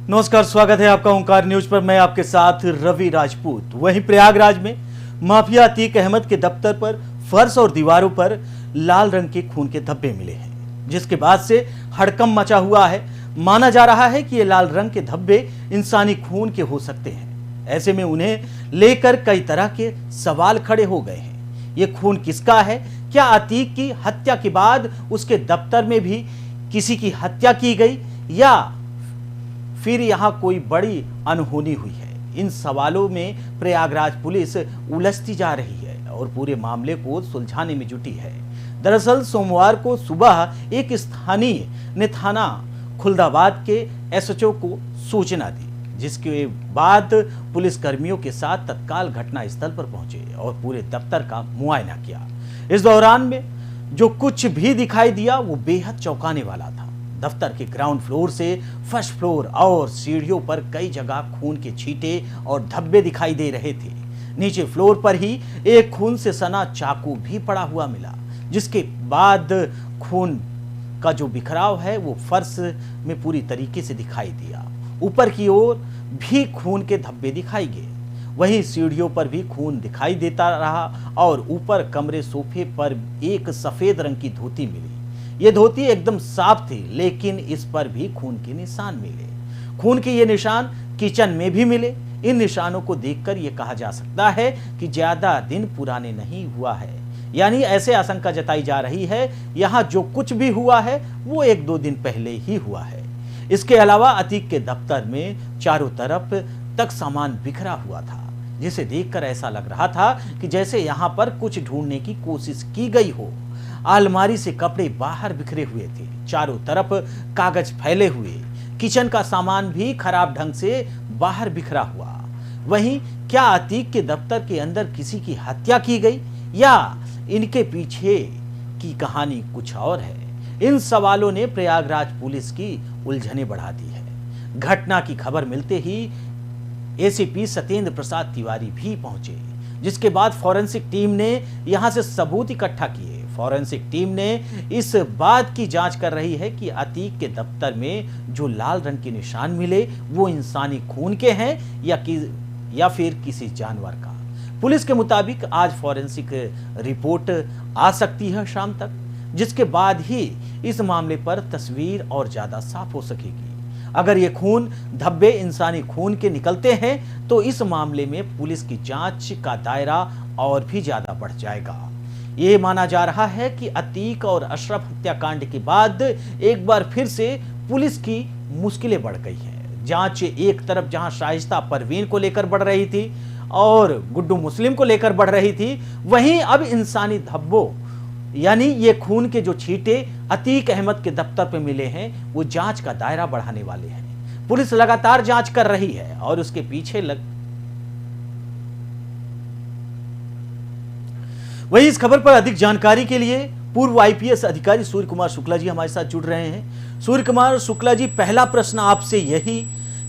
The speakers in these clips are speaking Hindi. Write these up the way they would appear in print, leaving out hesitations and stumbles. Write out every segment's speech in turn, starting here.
नमस्कार, स्वागत है आपका ओंकार न्यूज पर। मैं आपके साथ रवि राजपूत। वहीं प्रयागराज में माफिया अतीक अहमद के दफ्तर पर फर्श और दीवारों पर लाल रंग के खून के धब्बे मिले हैं, जिसके बाद से हड़कंप मचा हुआ है। माना जा रहा है कि ये लाल रंग के धब्बे इंसानी खून के हो सकते हैं। ऐसे में उन्हें लेकर कई तरह के सवाल खड़े हो गए हैं। ये खून किसका है? क्या अतीक की हत्या के बाद उसके दफ्तर में भी किसी की हत्या की गई, या फिर यहां कोई बड़ी अनहोनी हुई है? इन सवालों में प्रयागराज पुलिस उलझती जा रही है और पूरे मामले को सुलझाने में जुटी है। दरअसल सोमवार को सुबह एक स्थानीय ने थाना खुलदाबाद के एसएचओ को सूचना दी, जिसके बाद पुलिस कर्मियों के साथ तत्काल घटना स्थल पर पहुंचे और पूरे दफ्तर का मुआयना किया। इस दौरान में जो कुछ भी दिखाई दिया वो बेहद चौंकाने वाला था। दफ्तर के ग्राउंड फ्लोर से फर्स्ट फ्लोर और सीढ़ियों पर कई जगह खून के छींटे और धब्बे दिखाई दे रहे थे। नीचे फ्लोर पर ही एक खून से सना चाकू भी पड़ा हुआ मिला, जिसके बाद खून का जो बिखराव है वो फर्श में पूरी तरीके से दिखाई दिया। ऊपर की ओर भी खून के धब्बे दिखाई गए। वहीं सीढ़ियों पर भी खून दिखाई देता रहा और ऊपर कमरे सोफे पर एक सफेद रंग की धोती मिली। ये धोती एकदम साफ थी, लेकिन इस पर भी खून के निशान मिले। खून के ये निशान किचन में भी मिले। इन निशानों को देखकर यह कहा जा सकता है कि ज्यादा दिन पुराने नहीं हुआ है, यानी ऐसे आशंका जताई जा रही है यहां जो कुछ भी हुआ है वो 1-2 दिन पहले ही हुआ है। इसके अलावा अतीक के दफ्तर में चारों तरफ तक सामान बिखरा हुआ था, जिसे देखकर ऐसा लग रहा था कि जैसे यहां पर कुछ ढूंढने की कोशिश की गई हो। अलमारी से कपड़े बाहर बिखरे हुए थे, चारों तरफ कागज फैले हुए, किचन का सामान भी खराब ढंग से बाहर बिखरा हुआ। वहीं क्या अतीक के दफ्तर के अंदर किसी की हत्या की गई, या इनके पीछे की कहानी कुछ और है? इन सवालों ने प्रयागराज पुलिस की उलझने बढ़ा दी है। घटना की खबर मिलते ही एसीपी सत्येंद्र प्रसाद तिवारी भी पहुंचे, जिसके बाद फॉरेंसिक टीम ने यहां से सबूत इकट्ठा किए। फॉरेंसिक टीम ने इस बात की जांच कर रही है कि अतीक के दफ्तर में जो लाल रंग के निशान मिले वो इंसानी खून के हैं या फिर किसी जानवर का। पुलिस के मुताबिक आज फॉरेंसिक रिपोर्ट आ सकती है शाम तक, जिसके बाद ही इस मामले पर तस्वीर और ज्यादा साफ हो सकेगी। अगर ये खून धब्बे इंसानी खून के निकलते हैं तो इस मामले में पुलिस की जांच का दायरा और भी ज्यादा बढ़ जाएगा। ये माना जा रहा है कि अतीक और अशरफ हत्याकांड के बाद एक बार फिर से पुलिस की मुश्किलें बढ़ गई हैं। जांच एक तरफ जहां शाइस्ता परवीन को लेकर बढ़ रही थी और गुड्डू मुस्लिम को लेकर बढ़ रही थी, वहीं अब इंसानी धब्बों यानी ये खून के जो छींटे अतीक अहमद के दफ्तर पे मिले हैं वो जांच का दायरा बढ़ाने वाले हैं। पुलिस लगातार जांच कर रही है और उसके पीछे वहीं इस खबर पर अधिक जानकारी के लिए पूर्व आईपीएस अधिकारी सूर्य कुमार शुक्ला जी हमारे साथ जुड़ रहे हैं। सूर्य कुमार शुक्ला जी, पहला प्रश्न आपसे यही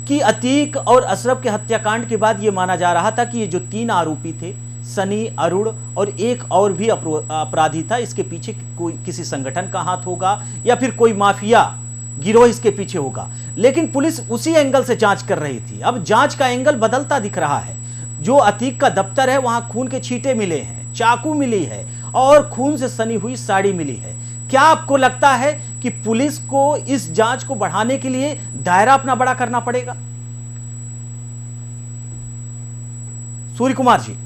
कि अतीक और अशरफ के हत्याकांड के बाद यह माना जा रहा था कि ये जो 3 आरोपी थे, सनी, अरुण और एक और भी अपराधी था, इसके पीछे कोई किसी संगठन का हाथ होगा या फिर कोई माफिया गिरोह इसके पीछे होगा। लेकिन पुलिस उसी एंगल से जांच कर रही थी। अब जांच का एंगल बदलता दिख रहा है। जो अतीक का दफ्तर है वहां खून के छींटे मिले हैं, चाकू मिली है और खून से सनी हुई साड़ी मिली है। क्या आपको लगता है कि पुलिस को इस जांच को बढ़ाने के लिए दायरा अपना बड़ा करना पड़ेगा? सूर्य कुमार जी।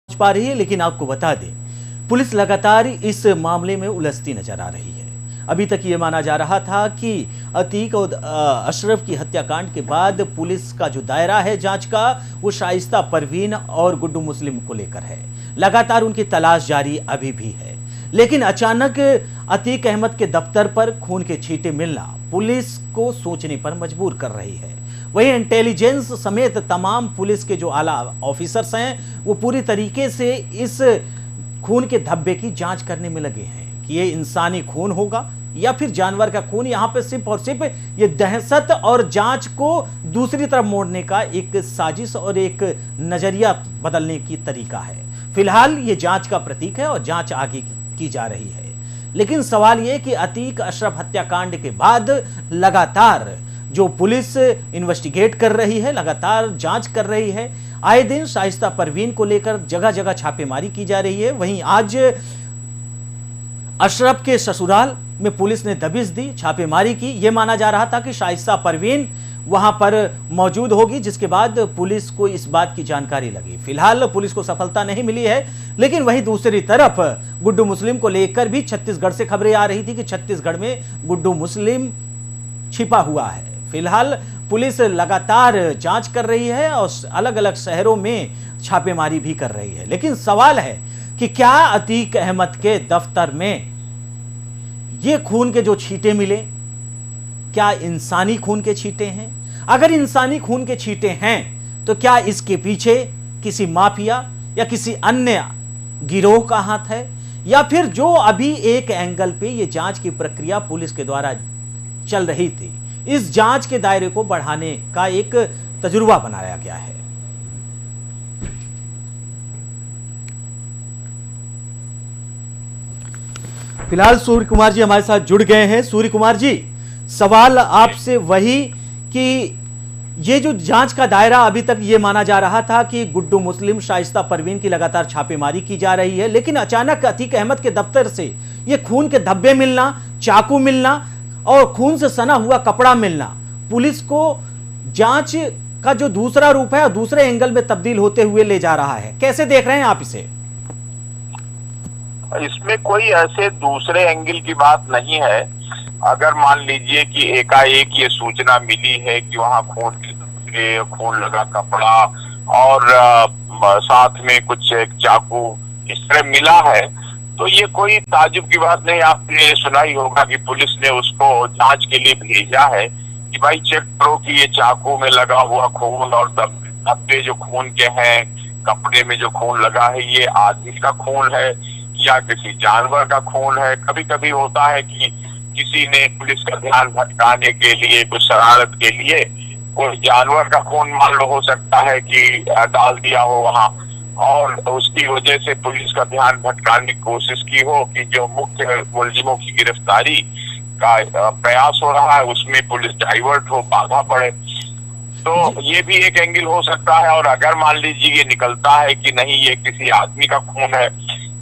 पा रही है, लेकिन आपको बता दें पुलिस लगातार इस मामले में उलझती नजर आ रही है। अभी तक ये माना जा रहा था कि अतीक और अशरफ की हत्याकांड के बाद पुलिस का जो दायरा है जांच का वो शाइस्ता परवीन और गुड्डू मुस्लिम को लेकर है। लगातार उनकी तलाश जारी अभी भी है, लेकिन अचानक अतीक अहमद के दफ्तर पर खून के छींटे मिलना पुलिस को सोचने पर मजबूर कर रही है। वहीं इंटेलिजेंस समेत तमाम पुलिस के जो आला ऑफिसर्स हैं वो पूरी तरीके से इस खून के धब्बे की जांच करने में लगे हैं कि ये इंसानी खून होगा या फिर जानवर का खून। यहां पे सिर्फ और सिर्फ ये दहशत और जांच को दूसरी तरफ मोड़ने का एक साजिश और एक नजरिया बदलने की तरीका है। फिलहाल ये जांच का प्रतीक है और जांच आगे की जा रही है। लेकिन सवाल यह कि अतीक अशरफ हत्याकांड के बाद लगातार जो पुलिस इन्वेस्टिगेट कर रही है, लगातार जांच कर रही है, आए दिन शाइस्ता परवीन को लेकर जगह जगह छापेमारी की जा रही है। वहीं आज अशरफ के ससुराल में पुलिस ने दबिश दी, छापेमारी की। यह माना जा रहा था कि शाइस्ता परवीन वहां पर मौजूद होगी, जिसके बाद पुलिस को इस बात की जानकारी लगी। फिलहाल पुलिस को सफलता नहीं मिली है, लेकिन वहीं दूसरी तरफ गुड्डू मुस्लिम को लेकर भी छत्तीसगढ़ से खबरें आ रही थी कि छत्तीसगढ़ में गुड्डू मुस्लिम छिपा हुआ है। फिलहाल पुलिस लगातार जांच कर रही है और अलग अलग शहरों में छापेमारी भी कर रही है। लेकिन सवाल है कि क्या अतीक अहमद के दफ्तर में ये खून के जो छींटे मिले, क्या इंसानी खून के छींटे हैं? अगर इंसानी खून के छींटे हैं तो क्या इसके पीछे किसी माफिया या किसी अन्य गिरोह का हाथ है, या फिर जो अभी एक एंगल पे ये जांच की प्रक्रिया पुलिस के द्वारा चल रही थी, इस जांच के दायरे को बढ़ाने का एक तजुर्बा बनाया गया है। फिलहाल सूर्य कुमार जी हमारे साथ जुड़ गए हैं। सूर्य कुमार जी, सवाल आपसे वही कि ये जो जांच का दायरा, अभी तक ये माना जा रहा था कि गुड्डू मुस्लिम, शाइस्ता परवीन की लगातार छापेमारी की जा रही है, लेकिन अचानक अतीक अहमद के दफ्तर से ये खून के धब्बे मिलना, चाकू मिलना और खून से सना हुआ कपड़ा मिलना पुलिस को जांच का जो दूसरा रूप है और दूसरे एंगल में तब्दील होते हुए ले जा रहा है। कैसे देख रहे हैं आप इसे? इसमें कोई ऐसे दूसरे एंगल की बात नहीं है। अगर मान लीजिए कि एकाएक ये सूचना मिली है कि वहाँ खून लगा कपड़ा और साथ में कुछ एक चाकू इस तरह मिला है, तो ये कोई ताज्जुब की बात नहीं। आपने सुना ही होगा कि पुलिस ने उसको जांच के लिए भेजा है कि भाई चेक करो कि ये चाकू में लगा हुआ खून और धब्बे जो खून के हैं, कपड़े में जो खून लगा है, ये आदमी का खून है या किसी जानवर का खून है। कभी कभी होता है कि किसी ने पुलिस का ध्यान भटकाने के लिए, कुछ शरारत के लिए कोई जानवर का खून मान लो हो सकता है कि डाल दिया हो वहां, और उसकी वजह से पुलिस का ध्यान भटकाने की कोशिश की हो कि जो मुख्य मुलजिमों की गिरफ्तारी का प्रयास हो रहा है उसमें पुलिस डाइवर्ट हो, बाधा पड़े। तो ये भी एक एंगल हो सकता है। और अगर मान लीजिए ये निकलता है कि नहीं ये किसी आदमी का खून है,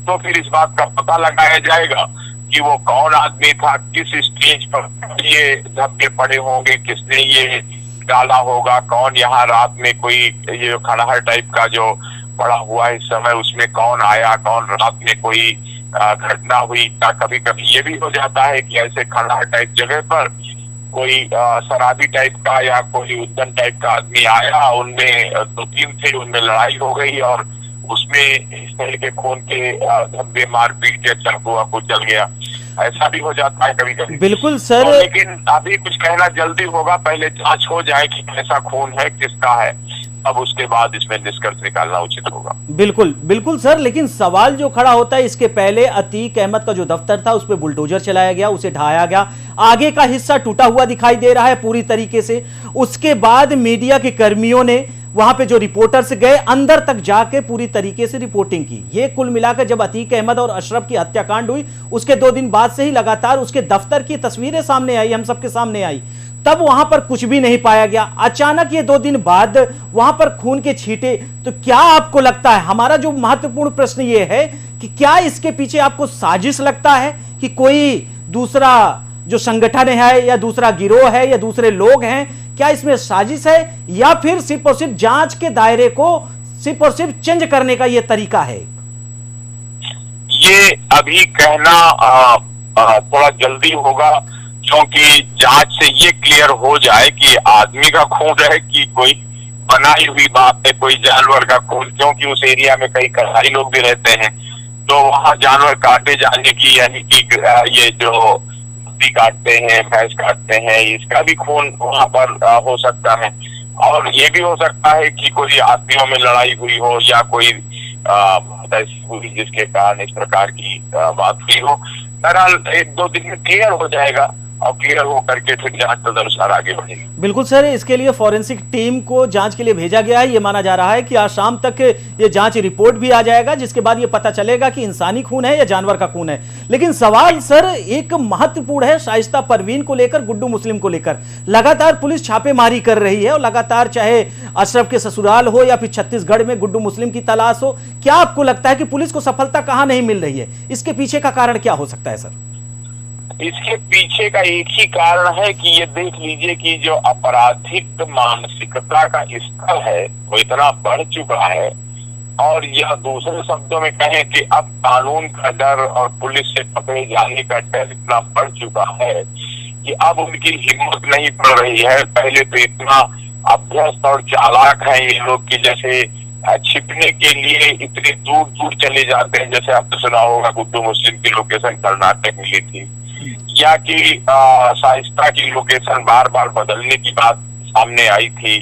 तो फिर इस बात का पता लगाया जाएगा कि वो कौन आदमी था, किस स्टेज पर ये धब्बे पड़े होंगे, किसने ये डाला होगा, कौन यहाँ रात में कोई ये खंडहर टाइप का जो पड़ा हुआ है इस समय उसमें कौन आया, कौन रात में कोई घटना हुई। कभी कभी ये भी हो जाता है कि ऐसे खंडहर टाइप जगह पर कोई शराबी टाइप का या कोई उद्दन टाइप का आदमी आया, उनमें 2-3 थे, उनमें लड़ाई हो गई और उसमें इस तरह के खून के धब्बे, मारपीट या चाकू चल गया। ऐसा भी हो जाता है कभी कभी। बिल्कुल सर, तो लेकिन अभी कुछ कहना जल्दी होगा, पहले जांच हो जाए कि कैसा खून है, किसका है, अब उसके बाद इसमें निष्कर्ष निकालना उचित होगा। बिल्कुल बिल्कुल सर, लेकिन सवाल जो खड़ा होता है, इसके पहले अतीक अहमद का जो दफ्तर था उस पर बुलडोजर चलाया गया, उसे ढाया गया, आगे का हिस्सा टूटा हुआ दिखाई दे रहा है पूरी तरीके से। उसके बाद मीडिया के कर्मियों ने वहां पे जो रिपोर्टर्स गए अंदर तक जाके पूरी तरीके से रिपोर्टिंग की। ये कुल मिलाकर जब अतीक अहमद और अशरफ की हत्याकांड हुई उसके 2 दिन बाद से ही लगातार उसके दफ्तर की तस्वीरें सामने आई, हम सबके सामने आई, तब वहां पर कुछ भी नहीं पाया गया। अचानक ये 2 दिन बाद वहां पर खून के छींटे, तो क्या आपको लगता है, हमारा जो महत्वपूर्ण प्रश्न ये है कि क्या इसके पीछे आपको साजिश लगता है कि कोई दूसरा जो संगठन है या दूसरा गिरोह है या दूसरे लोग हैं, क्या इसमें साजिश है, या फिर सिर्फ और सिर्फ जांच के दायरे को सिर्फ और सिर्फ चेंज करने का यह तरीका है? ये अभी कहना थोड़ा जल्दी होगा, क्योंकि जांच से ये क्लियर हो जाए कि आदमी का खून है कि कोई बनाई हुई बात है, कोई जानवर का खून। क्योंकि उस एरिया में कई कसाई लोग भी रहते हैं, तो वहां जानवर काटे जाने की, यानी कि ये जो काटते हैं, भैंस काटते हैं, इसका भी खून वहां पर हो सकता है। और ये भी हो सकता है कि कोई आदमियों में लड़ाई हुई हो या कोई बात ऐसी हुई जिसके कारण इस प्रकार की बात हुई हो। बहरहाल 1-2 दिन में क्लियर हो जाएगा और क्लियर हो करके फिर जांच तदनुसार आगे बढ़ेगी। बिल्कुल सर, इसके लिए फॉरेंसिक टीम को जांच के लिए भेजा गया है। ये माना जा रहा है कि आज शाम तक ये जांच रिपोर्ट भी आ जाएगा, जिसके बाद ये पता चलेगा कि इंसानी खून है या जानवर का खून है। लेकिन सवाल सर एक महत्वपूर्ण है शाइस्ता परवीन को लेकर, गुड्डू मुस्लिम को लेकर। लगातार पुलिस छापेमारी कर रही है और लगातार चाहे अशरफ के ससुराल हो या फिर छत्तीसगढ़ में गुड्डू मुस्लिम की तलाश हो, क्या आपको लगता है कि पुलिस को सफलता कहां नहीं मिल रही है? इसके पीछे का कारण क्या हो सकता है सर? इसके पीछे का एक ही कारण है कि ये देख लीजिए कि जो आपराधिक मानसिकता का स्तर है वो इतना बढ़ चुका है, और यह दूसरे शब्दों में कहें कि अब कानून का डर और पुलिस से पकड़े जाने का डर इतना बढ़ चुका है कि अब उनकी हिम्मत नहीं पड़ रही है। पहले तो इतना अभ्यस्त और चालाक है ये लोग कि जैसे छिपने के लिए इतने दूर दूर चले जाते हैं। जैसे आपने सुना होगा गुड्डू मुस्लिम की लोकेशन कर्नाटक मिली थी, या कि शाइस्ता की लोकेशन बार बार बदलने की बात सामने आई थी।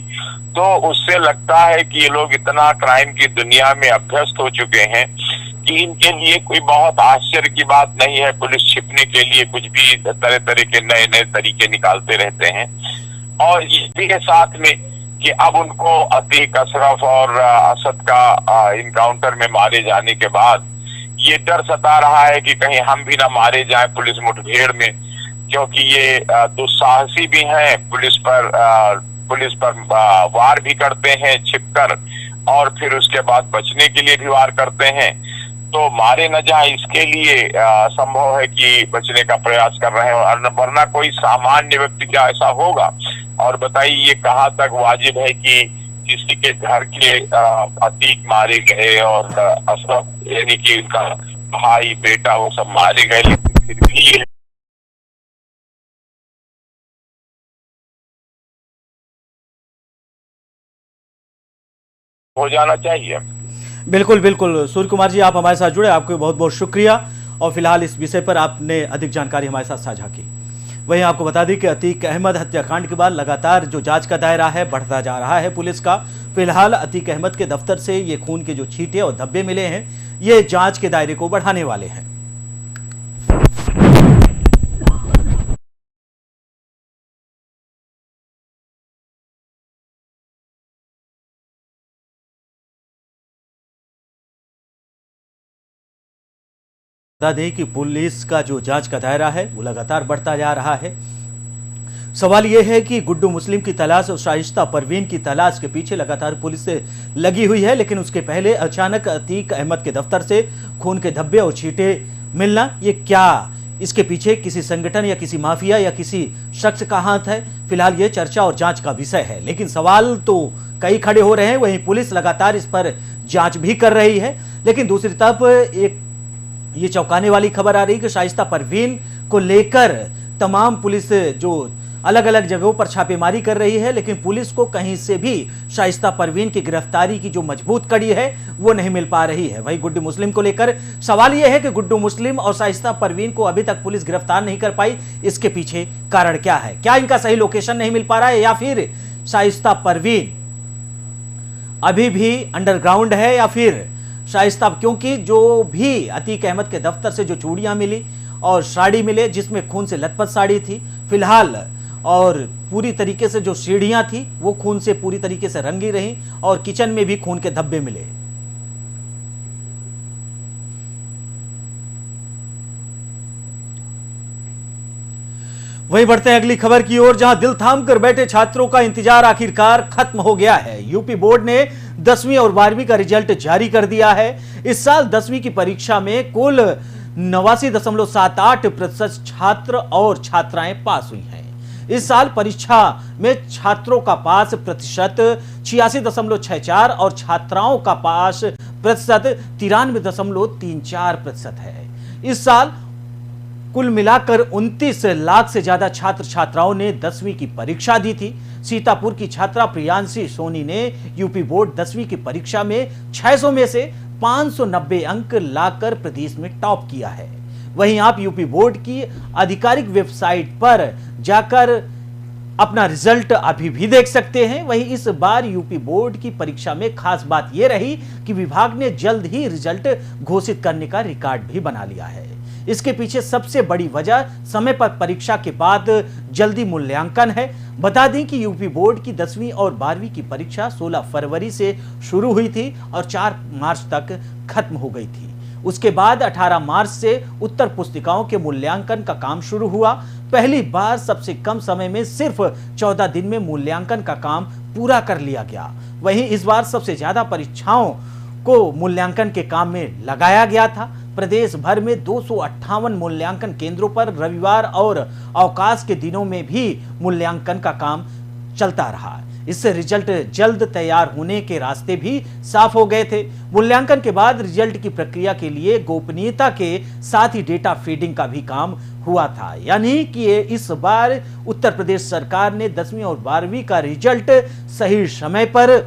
तो उससे लगता है कि ये लोग इतना क्राइम की दुनिया में अभ्यस्त हो चुके हैं कि इनके लिए कोई बहुत आश्चर्य की बात नहीं है। पुलिस छिपने के लिए कुछ भी तरह तरह के नए नए तरीके निकालते रहते हैं। और ये भी है साथ में कि अब उनको अतीक, अशरफ और असद का इनकाउंटर में मारे जाने के बाद ये डर सता रहा है कि कहीं हम भी ना मारे जाएं पुलिस मुठभेड़ में, क्योंकि ये दुस्साहसी भी हैं, पुलिस पर वार भी करते हैं छिपकर, और फिर उसके बाद बचने के लिए भी वार करते हैं। तो मारे न जाए इसके लिए संभव है कि बचने का प्रयास कर रहे हैं, वरना कोई सामान्य व्यक्ति क्या ऐसा होगा? और बताइए ये कहाँ तक वाजिब है कि किसी के घर के अतीक मारे गए और अशरफ यानी कि उनका भाई बेटा वो सब मारे गए, लेकिन फिर भी हो जाना चाहिए। बिल्कुल बिल्कुल सूर्य कुमार जी, आप हमारे साथ जुड़े, आपको बहुत बहुत शुक्रिया। और फिलहाल इस विषय पर आपने अधिक जानकारी हमारे साथ साझा की। वहीं आपको बता दें कि अतीक अहमद हत्याकांड के बाद लगातार जो जांच का दायरा है बढ़ता जा रहा है पुलिस का। फिलहाल अतीक अहमद के दफ्तर से ये खून के जो छींटे और धब्बे मिले हैं, ये जांच के दायरे को बढ़ाने वाले हैं। बता दें कि पुलिस का जो जांच का दायरा है वो लगातार बढ़ता जा रहा है। सवाल यह है कि गुड्डू मुस्लिम की तलाश और शाइस्ता परवीन की तलाश के पीछे लगातार पुलिस से लगी हुई है, लेकिन उसके पहले अचानक अतीक अहमद के दफ्तर से खून के धब्बे और छींटे मिलना, ये क्या इसके पीछे किसी संगठन या किसी माफिया या किसी शख्स का हाथ है? फिलहाल ये चर्चा और जांच का विषय है, लेकिन सवाल तो कई खड़े हो रहे हैं। वहीं पुलिस लगातार इस पर जांच भी कर रही है, लेकिन दूसरी तरफ एक ये चौंकाने वाली खबर आ रही है कि शाइस्ता परवीन को लेकर तमाम पुलिस जो अलग अलग जगहों पर छापेमारी कर रही है, लेकिन पुलिस को कहीं से भी शाइस्ता परवीन की गिरफ्तारी की जो मजबूत कड़ी है वो नहीं मिल पा रही है। वहीं गुड्डू मुस्लिम को लेकर सवाल यह है कि गुड्डू मुस्लिम और शाइस्ता परवीन को अभी तक पुलिस गिरफ्तार नहीं कर पाई, इसके पीछे कारण क्या है? क्या इनका सही लोकेशन नहीं मिल पा रहा है, या फिर शाइस्ता परवीन अभी भी अंडरग्राउंड है, या फिर शाइस्ता, क्योंकि जो भी अतीक अहमद के दफ्तर से जो चूड़ियां मिली और साड़ी मिले जिसमें खून से लथपथ साड़ी थी फिलहाल, और पूरी तरीके से जो सीढ़ियां थी वो खून से पूरी तरीके से रंगी रही, और किचन में भी खून के धब्बे मिले। वहीं बढ़ते हैं अगली खबर की ओर, जहां दिल थाम कर बैठे छात्रों का इंतजार आखिरकार खत्म हो गया है। यूपी बोर्ड ने 10वीं और 12वीं का रिजल्ट जारी कर दिया है। इस साल 10वीं की परीक्षा में कुल 89.78% छात्र और छात्राएं पास हुई हैं। इस साल परीक्षा में छात्रों का पास प्रतिशत 86.64 और छात्राओं का पास प्रतिशत 93.34% है। इस साल कुल मिलाकर 29 लाख से ज्यादा छात्र छात्राओं ने 10वीं की परीक्षा दी थी। सीतापुर की छात्रा प्रियांशी सोनी ने यूपी बोर्ड 10वीं की परीक्षा में 600 में से 590 अंक लाकर प्रदेश में टॉप किया है। वहीं आप यूपी बोर्ड की आधिकारिक वेबसाइट पर जाकर अपना रिजल्ट अभी भी देख सकते हैं। वहीं इस बार यूपी बोर्ड की परीक्षा में खास बात यह रही कि विभाग ने जल्द ही रिजल्ट घोषित करने का रिकॉर्ड भी बना लिया है। इसके पीछे सबसे बड़ी वजह समय पर परीक्षा के बाद जल्दी मूल्यांकन है। बता दें कि यूपी बोर्ड की 10वीं और 12वीं की परीक्षा 16 फरवरी से शुरू हुई थी और 4 मार्च तक खत्म हो गई थी। उसके बाद 18 मार्च से उत्तर पुस्तिकाओं के मूल्यांकन का काम शुरू हुआ। पहली बार सबसे कम समय में सिर्फ 14 दिन में मूल्यांकन का काम पूरा कर लिया गया। वहीं इस बार सबसे ज्यादा परीक्षाओं को मूल्यांकन के काम में लगाया गया था। प्रदेश भर में 258 मूल्यांकन केंद्रों पर रविवार और अवकाश के दिनों में भी मूल्यांकन का काम चलता रहा। इससे रिजल्ट जल्द तैयार होने के रास्ते भी साफ हो गए थे। मूल्यांकन के बाद रिजल्ट की प्रक्रिया के लिए गोपनीयता के साथ ही डेटा फीडिंग का भी काम हुआ था। यानी कि इस बार उत्तर प्रदेश सरकार ने 10वीं और 12वीं का रिजल्ट सही समय पर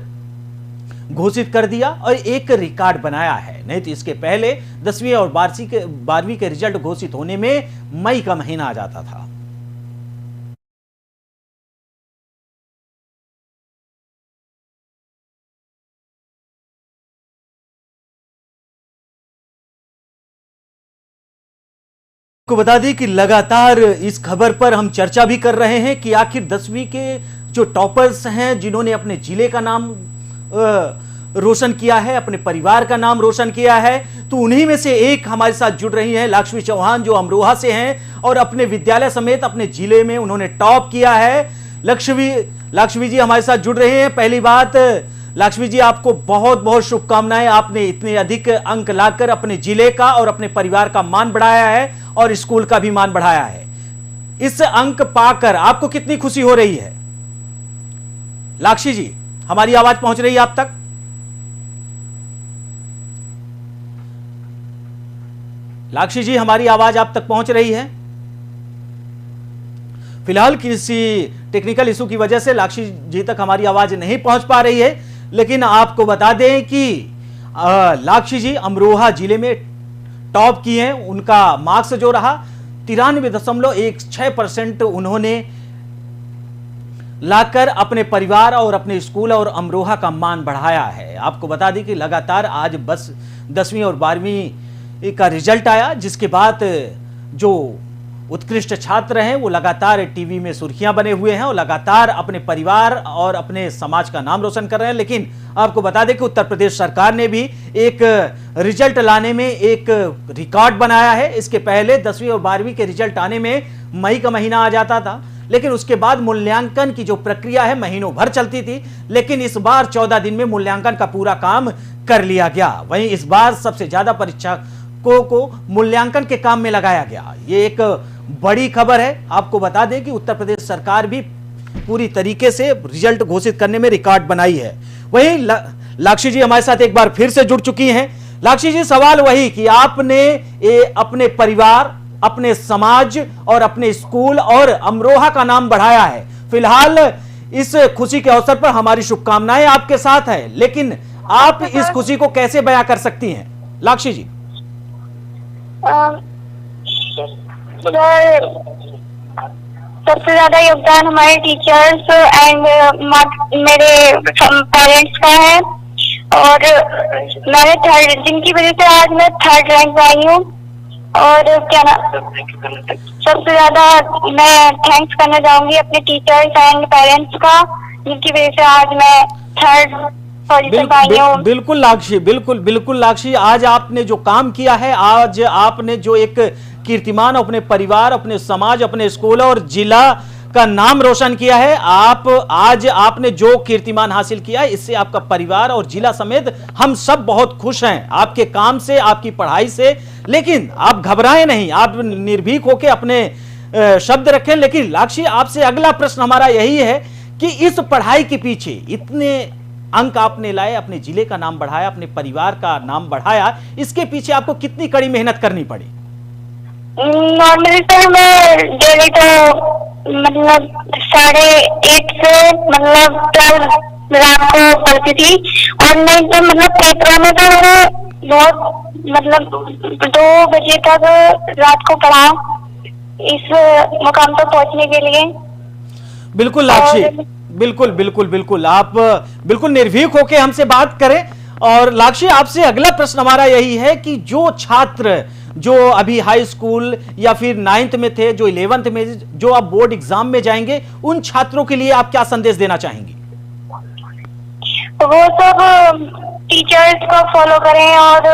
घोषित कर दिया और एक रिकॉर्ड बनाया है। नहीं तो इसके पहले 10वीं और 12वीं के रिजल्ट घोषित होने में मई का महीना आ जाता था। को बता दें कि लगातार इस खबर पर हम चर्चा भी कर रहे हैं कि आखिर 10वीं के जो टॉपर्स हैं, जिन्होंने अपने जिले का नाम रोशन किया है, अपने परिवार का नाम रोशन किया है, तो उन्हीं में से एक हमारे साथ जुड़ रही हैं लाक्ष्मी चौहान, जो अमरोहा से हैं और अपने विद्यालय समेत अपने जिले में उन्होंने टॉप किया है। लाक्ष्मी जी हमारे साथ जुड़ रहे हैं। पहली बात, लाक्ष्मी जी आपको बहुत बहुत शुभकामनाएं। आपने इतने अधिक अंक लाकर अपने जिले का और अपने परिवार का मान बढ़ाया है और स्कूल का भी मान बढ़ाया है। इस अंक पाकर आपको कितनी खुशी हो रही है? लाक्ष्मी जी, हमारी आवाज पहुंच रही है आप तक? लाक्ष्मी जी, हमारी आवाज आप तक पहुंच रही है? फिलहाल किसी टेक्निकल इशू की वजह से लाक्ष्मी जी तक हमारी आवाज नहीं पहुंच पा रही है, लेकिन आपको बता दें कि लाक्ष्मी जी अमरोहा जिले में टॉप किए हैं। उनका मार्क्स जो रहा 93.16% उन्होंने लाकर अपने परिवार और अपने स्कूल और अमरोहा का मान बढ़ाया है। आपको बता दें कि लगातार आज बस 10वीं और 12वीं का रिजल्ट आया, जिसके बाद जो उत्कृष्ट छात्र हैं वो लगातार टीवी में सुर्खियां बने हुए हैं और लगातार अपने परिवार और अपने समाज का नाम रोशन कर रहे हैं। लेकिन आपको बता दें कि उत्तर प्रदेश सरकार ने भी एक रिजल्ट लाने में एक रिकॉर्ड बनाया है। इसके पहले 10वीं और 12वीं के रिजल्ट आने में मई का महीना आ जाता था, लेकिन उसके बाद मूल्यांकन की जो प्रक्रिया है महीनों भर चलती थी। लेकिन इस बार 14 दिन में मूल्यांकन का पूरा काम कर लिया गया। वहीं इस बार सबसे ज्यादा परीक्षकों को मूल्यांकन के काम में लगाया गया। ये एक बड़ी खबर है। आपको बता दें कि उत्तर प्रदेश सरकार भी पूरी तरीके से रिजल्ट घोषित करने में रिकॉर्ड बनाई है। वहीं लाक्ष्मी जी हमारे साथ एक बार फिर से जुड़ चुकी हैं। लाक्ष्मी जी, सवाल वही कि आपने अपने परिवार, अपने समाज और अपने स्कूल और अमरोहा का नाम बढ़ाया है। फिलहाल इस खुशी के अवसर पर हमारी शुभकामनाएं आपके साथ है, लेकिन आप इस खुशी को कैसे बयां कर सकती हैं लाक्ष्मी जी? सबसे ज्यादा योगदान हमारे टीचर्स एंड मेरे पेरेंट्स का है, और मैंने थर्ड, जिनकी वजह से आज मैं 3rd रैंक आई हूँ। और क्या ना, सबसे ज्यादा मैं थैंक्स करना चाहूंगी अपने टीचर्स एंड पेरेंट्स का, जिनकी वजह से आज मैं 3rd पोजीशन पर आई हूँ। बिल्कुल लाक्ष्मी, बिल्कुल लाक्ष्मी, आज आपने जो काम किया है, आज आपने जो एक कीर्तिमान अपने परिवार, अपने समाज, अपने स्कूल और जिला का नाम रोशन किया है। आज आपने जो कीर्तिमान हासिल किया है, इससे आपका परिवार और जिला समेत हम सब बहुत खुश हैं आपके काम से, आपकी पढ़ाई से। लेकिन आप घबराएं नहीं, आप निर्भीक होकर अपने शब्द रखें। लेकिन लाक्ष्मी, आपसे अगला प्रश्न हमारा यही है कि इस पढ़ाई के पीछे इतने अंक आपने लाए, अपने जिले का नाम बढ़ाया, अपने परिवार का नाम बढ़ाया, इसके पीछे आपको कितनी कड़ी मेहनत करनी पड़ी? नॉर्मली तो मैं डेली तो मतलब 8:30 से मतलब 12 रात को पढ़ती थी, और नहीं तो मतलब पेपरों में तो मैंने बहुत मतलब 2 बजे तक रात को पढ़ा इस मुकाम पर पहुंचने के लिए। बिल्कुल लाक्षी, और- बिल्कुल बिल्कुल बिल्कुल, आप बिल्कुल निर्भीक होके हमसे बात करें। और लाक्षी, आपसे अगला प्रश्न हमारा यही है कि जो छात्र जो अभी हाई स्कूल या फिर 9th में थे, जो 11th में, जो अब बोर्ड एग्जाम में जाएंगे, उन छात्रों के लिए आप क्या संदेश देना चाहेंगे? वो सब टीचर्स को फॉलो करें और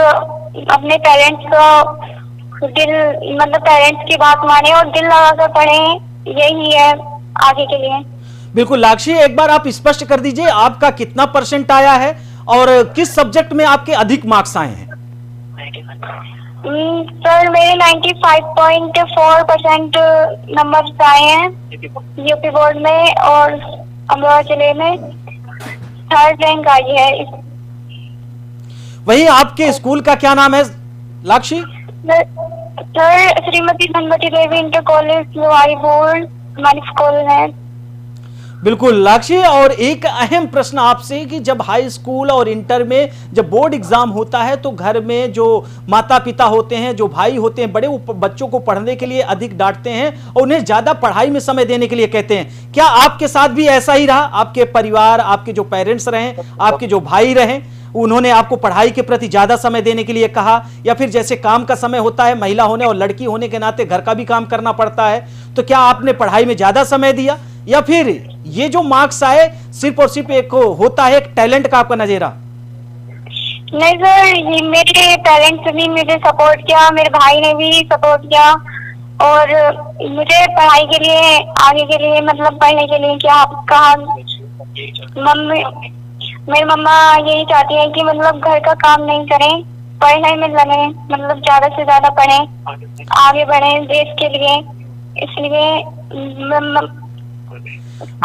अपने पेरेंट्स को दिल मतलब पेरेंट्स की बात माने और दिल लगाकर पढ़ें, यही है आगे के लिए। बिल्कुल लाक्षी, एक बार आप स्पष्ट कर दीजिए आपका कितना परसेंट आया है और किस सब्जेक्ट में आपके अधिक मार्क्स आए हैं? सर मेरे 95.4% नंबर आए हैं यूपी बोर्ड में और अमरोहा जिले में 3rd रैंक आई है। वही आपके स्कूल का क्या नाम है लाक्षी? सर श्रीमती धनवती देवी इंटर कॉलेज लोहारी बोर्ड हमारी स्कूल है। बिल्कुल लाक्षी, और एक अहम प्रश्न आपसे कि जब हाई स्कूल और इंटर में जब बोर्ड एग्जाम होता है तो घर में जो माता पिता होते हैं, जो भाई होते हैं बड़े, वो बच्चों को पढ़ने के लिए अधिक डांटते हैं और उन्हें ज्यादा पढ़ाई में समय देने के लिए कहते हैं। क्या आपके साथ भी ऐसा ही रहा? आपके परिवार, आपके जो पेरेंट्स रहे, आपके जो भाई रहे, उन्होंने आपको पढ़ाई के प्रति ज्यादा समय देने के लिए कहा, या फिर जैसे काम का समय होता है, महिला होने और लड़की होने के नाते घर का भी काम करना पड़ता है, तो क्या आपने पढ़ाई में ज्यादा समय दिया, या फिर ये जो मार्क्स आए सिर्फ और सिर्फ एक होता है एक टैलेंट का आपका नजेरा? नहीं सर, ये मेरे पेरेंट्स ने मुझे सपोर्ट किया, मेरे भाई ने भी सपोर्ट किया और मुझे पढ़ाई के लिए आगे के लिए मतलब पढ़ने के लिए क्या कहा। मम्मी मेरी मम्मा यही चाहती है कि मतलब घर का काम नहीं करें, पढ़ने में लगे, मतलब ज्यादा से ज्यादा पढ़ें, आगे बढ़ें देश के लिए, इसलिए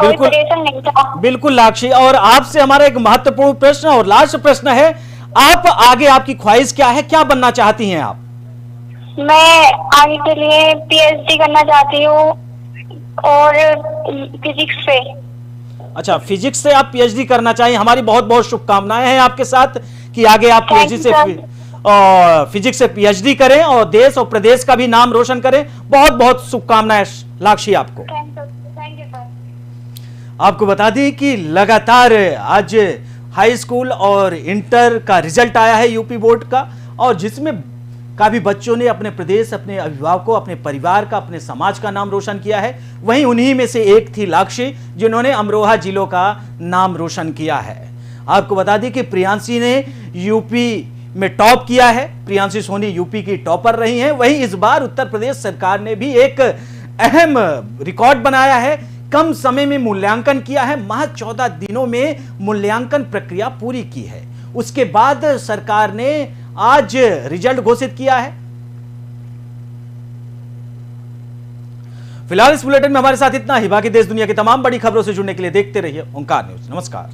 कोई बिल्कुल प्रेशर नहीं था। बिल्कुल लाक्षी, और आपसे हमारा एक महत्वपूर्ण प्रश्न और लास्ट प्रश्न है, आप आगे आपकी ख्वाहिश क्या है, क्या बनना चाहती हैं आप? मैं आगे के लिए पीएचडी करना चाहती हूँ और फिजिक्स से। अच्छा, फिजिक्स से आप पीएचडी करना चाहिए। हमारी बहुत बहुत शुभकामनाएं हैं आपके साथ कि आगे आप पीएचडी से और फिजिक्स से पीएचडी करें और देश और प्रदेश का भी नाम रोशन करें। बहुत बहुत शुभकामनाएं लाक्षी आपको। Thank you sir. आपको बता दें कि लगातार आज हाई स्कूल और इंटर का रिजल्ट आया है यूपी बोर्ड का, और जिसमें काफी बच्चों ने अपने प्रदेश, अपने अभिभावकों, अपने परिवार का, अपने समाज का नाम रोशन किया है। वहीं उन्हीं में से एक थी लाक्षी, जिन्होंने अमरोहा जिलों का नाम रोशन किया है। आपको बता दें कि प्रियांशी ने यूपी में टॉप किया है। प्रियांशी सोनी यूपी की टॉपर रही हैं। वहीं इस बार उत्तर प्रदेश सरकार ने भी एक अहम रिकॉर्ड बनाया है, कम समय में मूल्यांकन किया है। महज 14 दिनों में मूल्यांकन प्रक्रिया पूरी की है। उसके बाद सरकार ने आज रिजल्ट घोषित किया है। फिलहाल इस बुलेटिन में हमारे साथ इतना ही। बाकी देश दुनिया की तमाम बड़ी खबरों से जुड़ने के लिए देखते रहिए ओंकार न्यूज। नमस्कार।